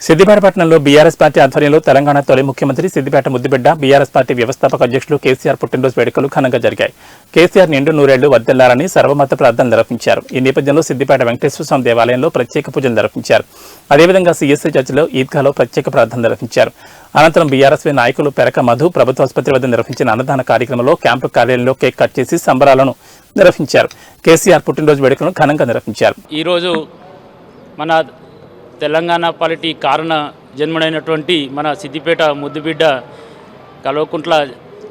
సిద్దిపేట పట్టణంలో BRS party ఆధ్వర్యంలో తెలంగాణ తొలి ముఖ్యమంత్రి సిద్దిపేట ముద్దుబిడ్డ బీఆర్ఎస్ పార్టీ వ్యవస్థాపక అధ్యక్షులు కేసీఆర్ పుట్టినరోజు వేడుకలు ఘనంగా జరిగాయి. కేసీఆర్ నిండు నూరేళ్లు వర్ధిల్లాలని సర్వమత ప్రార్థనలు నిర్వహించారు. ఈ నేపథ్యంలో సిద్దిపేట వెంకటేశ్వర స్వామి దేవాలయంలో ప్రత్యేక పూజలు నిర్వహించారు. అదేవిధంగా సీఎస్సీ చర్చిలో ఈద్గాలో ప్రత్యేక ప్రార్థనలు నిర్వహించారు. అనంతరం బీఆర్ఎస్వీ నాయకులు పెరక మధు ప్రభుత్వ ఆసుపత్రి వద్ద నిర్వహించిన అన్నదాన కార్యక్రమంలో క్యాంపు కార్యాలయంలో కేక్ కట్ చేసి సంబరాలను నిర్వహించారు. కేసీఆర్ పుట్టినరోజు వేడుకలను ఘనంగా నిర్వహించారు. ఈరోజు మన తెలంగాణ పాలిటీ కారణ జన్మడైనటువంటి మన సిద్దిపేట ముద్దుబిడ్డ కల్వకుంట్ల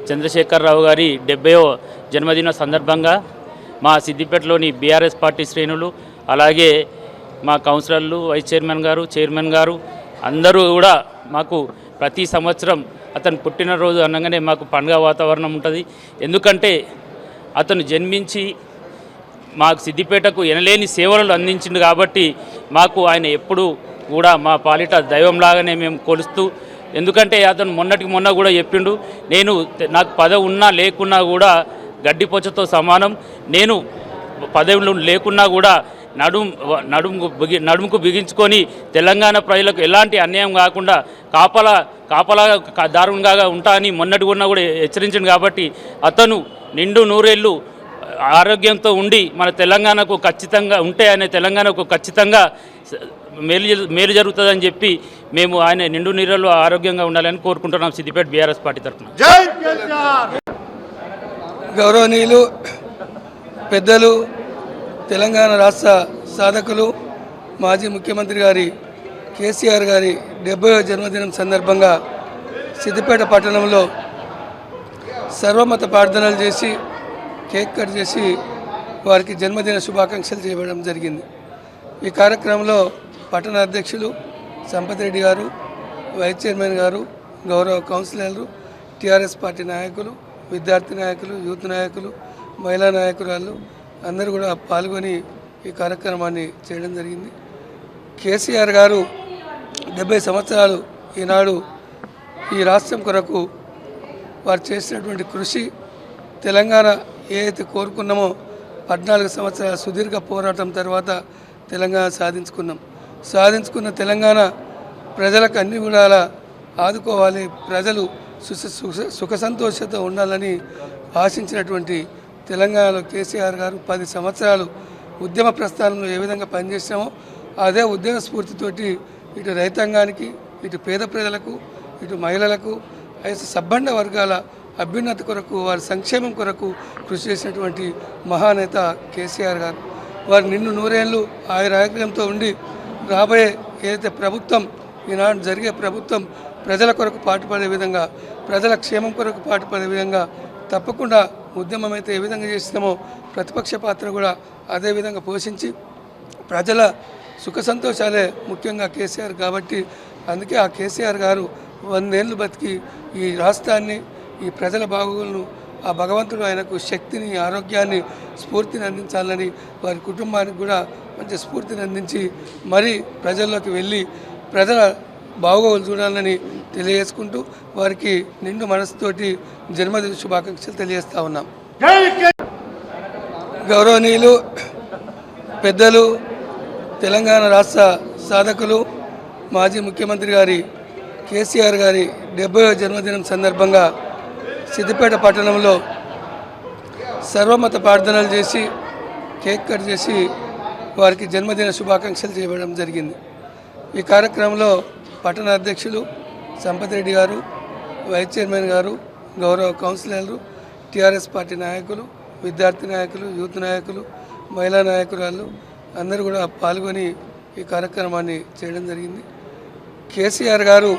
చంద్రశేఖరరావు గారి 70వ జన్మదిన సందర్భంగా మా సిద్దిపేటలోని బీఆర్ఎస్ పార్టీ శ్రేణులు, అలాగే మా కౌన్సిలర్లు, వైస్ చైర్మన్ గారు అందరూ కూడా మాకు ప్రతి సంవత్సరం అతను పుట్టినరోజు అనగానే మాకు పండుగ వాతావరణం ఉంటుంది. ఎందుకంటే అతను జన్మించి మాకు సిద్దిపేటకు ఎనలేని సేవలు అందించిండు కాబట్టి మాకు ఆయన ఎప్పుడు కూడా మా పాలిట దైవంలాగానే మేము కొలుస్తూ, ఎందుకంటే అతను మొన్నటికి మొన్న కూడా చెప్పిండు, నాకు పదవి ఉన్నా లేకున్నా కూడా గడ్డిపోచతో సమానం, నేను పదవులు లేకున్నా కూడా నడుముకు బిగించుకొని తెలంగాణ ప్రజలకు ఎలాంటి అన్యాయం కాకుండా కాపలా దారుణంగా ఉంటా అని మొన్నటి కూడా హెచ్చరించింది. కాబట్టి అతను నిండు నూరేళ్ళు ఆరోగ్యంతో ఉండి మన తెలంగాణకు ఖచ్చితంగా ఉంటే ఆయన తెలంగాణకు ఖచ్చితంగా మేలు జరుగుతుందని చెప్పి మేము ఆయన నిండు నీళ్ళలో ఆరోగ్యంగా ఉండాలని కోరుకుంటున్నాం సిద్దిపేట బీఆర్ఎస్ పార్టీ తరఫున. గౌరవనీయులు పెద్దలు, తెలంగాణ రాష్ట్ర సాధకులు, మాజీ ముఖ్యమంత్రి గారి కేసీఆర్ గారి 70వ జన్మదినం సందర్భంగా సిద్దిపేట పట్టణంలో సర్వమత ప్రార్థనలు చేసి కేక్ కట్ చేసి వారికి జన్మదిన శుభాకాంక్షలు చేయడం జరిగింది. ఈ కార్యక్రమంలో పట్టణ అధ్యక్షులు సంపత్ రెడ్డి గారు, వైస్ చైర్మన్ గారు, గౌరవ కౌన్సిలర్లు, టీఆర్ఎస్ పార్టీ నాయకులు, విద్యార్థి నాయకులు, యూత్ నాయకులు, మహిళా నాయకురాళ్ళు అందరూ కూడా పాల్గొని ఈ కార్యక్రమాన్ని చేయడం జరిగింది. కేసీఆర్ గారు 70 సంవత్సరాలు ఈనాడు ఈ రాష్ట్రం కొరకు వారు చేసినటువంటి కృషి, తెలంగాణ ఏదైతే కోరుకున్నామో 14 సంవత్సరాల సుదీర్ఘ పోరాటం తర్వాత తెలంగాణ సాధించుకున్న తెలంగాణ ప్రజలకు అన్ని విధాలా ఆదుకోవాలి, ప్రజలు సుఖ సంతోషంతో ఉండాలని ఆశించినటువంటి తెలంగాణలో కేసీఆర్ గారు 10 సంవత్సరాలు ఉద్యమ ప్రస్థానంలో ఏ విధంగా పనిచేసామో అదే ఉద్యమ స్ఫూర్తితోటి ఇటు రైతాంగానికి, ఇటు పేద ప్రజలకు, ఇటు మహిళలకు, సబ్బండ వర్గాల అభ్యున్నతి కొరకు, వారి సంక్షేమం కొరకు కృషి చేసినటువంటి మహానేత కేసీఆర్ గారు. వారు నిన్ను నూరేళ్ళు ఆయురారోగ్యంతో ఉండి రాబోయే ఏదైతే ప్రభుత్వం ఈనాడు జరిగే ప్రభుత్వం ప్రజల కొరకు పాటుపడే విధంగా, ప్రజల క్షేమం కొరకు పాటుపడే విధంగా తప్పకుండా ఉద్యమం అయితే ఏ విధంగా చేస్తామో ప్రతిపక్ష పాత్ర కూడా అదే విధంగా పోషించి ప్రజల సుఖ సంతోషాలే ముఖ్యంగా కేసీఆర్ కాబట్టి అందుకే ఆ కేసీఆర్ గారు 100 ఏళ్ళు బతికి ఈ రాష్ట్రాన్ని, ఈ ప్రజల బాగోగులను ఆ భగవంతుడు ఆయనకు శక్తిని, ఆరోగ్యాన్ని, స్ఫూర్తిని అందించాలని వారి కుటుంబానికి కూడా మంచి స్ఫూర్తిని అందించి మరీ ప్రజల్లోకి వెళ్ళి ప్రజల బాగోగులు చూడాలని తెలియజేసుకుంటూ వారికి నిండు మనసుతోటి జన్మదిన శుభాకాంక్షలు తెలియజేస్తా ఉన్నాం. గౌరవనీయులు పెద్దలు, తెలంగాణ రాష్ట్ర సాధకులు, మాజీ ముఖ్యమంత్రి గారి కేసీఆర్ గారి 70వ జన్మదినం సందర్భంగా సిద్దిపేట పట్టణంలో సర్వమత ప్రార్థనలు చేసి కేక్ కట్ చేసి వారికి జన్మదిన శుభాకాంక్షలు చేయడం జరిగింది. ఈ కార్యక్రమంలో పట్టణ అధ్యక్షులు సంపత్ రెడ్డి గారు, వైస్ చైర్మన్ గారు, గౌరవ కౌన్సిలర్లు, టీఆర్ఎస్ పార్టీ నాయకులు, విద్యార్థి నాయకులు, యూత్ నాయకులు, మహిళా నాయకురాళ్ళు అందరూ కూడా పాల్గొని ఈ కార్యక్రమాన్ని చేయడం జరిగింది. కేసీఆర్ గారు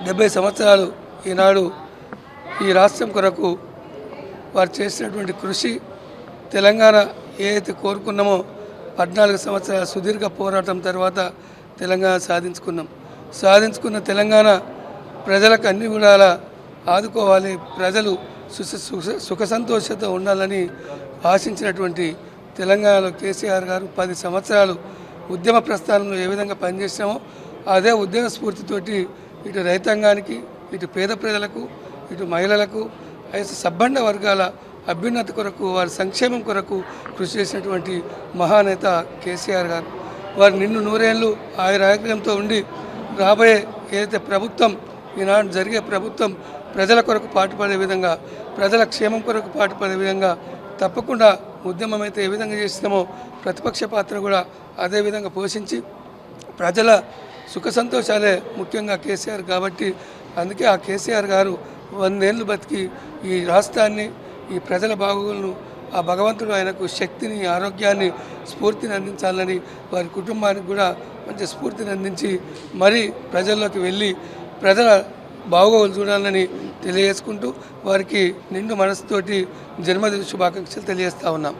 70 సంవత్సరాలు ఈనాడు ఈ రాష్ట్రం కొరకు వారు చేసినటువంటి కృషి, తెలంగాణ ఏదైతే కోరుకున్నామో 14 సంవత్సరాల సుదీర్ఘ పోరాటం తర్వాత తెలంగాణ సాధించుకున్న తెలంగాణ ప్రజలకు అన్ని విధాలా ఆదుకోవాలి, ప్రజలు సుఖ సంతోషంతో ఉండాలని ఆశించినటువంటి తెలంగాణలో కేసీఆర్ గారు 10 సంవత్సరాలు ఉద్యమ ప్రస్థానంలో ఏ విధంగా పనిచేసామో అదే ఉద్యమ స్ఫూర్తితోటి ఇటు రైతాంగానికి, ఇటు పేద ప్రజలకు, ఇటు మహిళలకు, సబ్బండ వర్గాల అభ్యున్నతి కొరకు, వారి సంక్షేమం కొరకు కృషి చేసినటువంటి మహానేత కేసీఆర్ గారు. వారు నిన్ను నూరేళ్ళు ఆయురారోగ్యంతో ఉండి రాబోయే ఏదైతే ప్రభుత్వం ఈనాడు జరిగే ప్రభుత్వం ప్రజల కొరకు పాటుపడే విధంగా, ప్రజల క్షేమం కొరకు పాటుపడే విధంగా తప్పకుండా ఉద్యమం అయితే ఏ విధంగా చేసినామో ప్రతిపక్ష పాత్ర కూడా అదే విధంగా పోషించి ప్రజల సుఖ సంతోషాలే ముఖ్యంగా కేసీఆర్ కాబట్టి అందుకే ఆ కేసీఆర్ గారు 100 ఏళ్ళు బతికి ఈ రాష్ట్రాన్ని, ఈ ప్రజల బాగోగులను ఆ భగవంతుడు ఆయనకు శక్తిని, ఆరోగ్యాన్ని, స్ఫూర్తిని అందించాలని వారి కుటుంబానికి కూడా మంచి స్ఫూర్తిని అందించి మరీ ప్రజల్లోకి వెళ్ళి ప్రజల బాగోగులు చూడాలని తెలియజేసుకుంటూ వారికి నిండు మనసుతోటి జన్మదిన శుభాకాంక్షలు తెలియజేస్తా ఉన్నాం.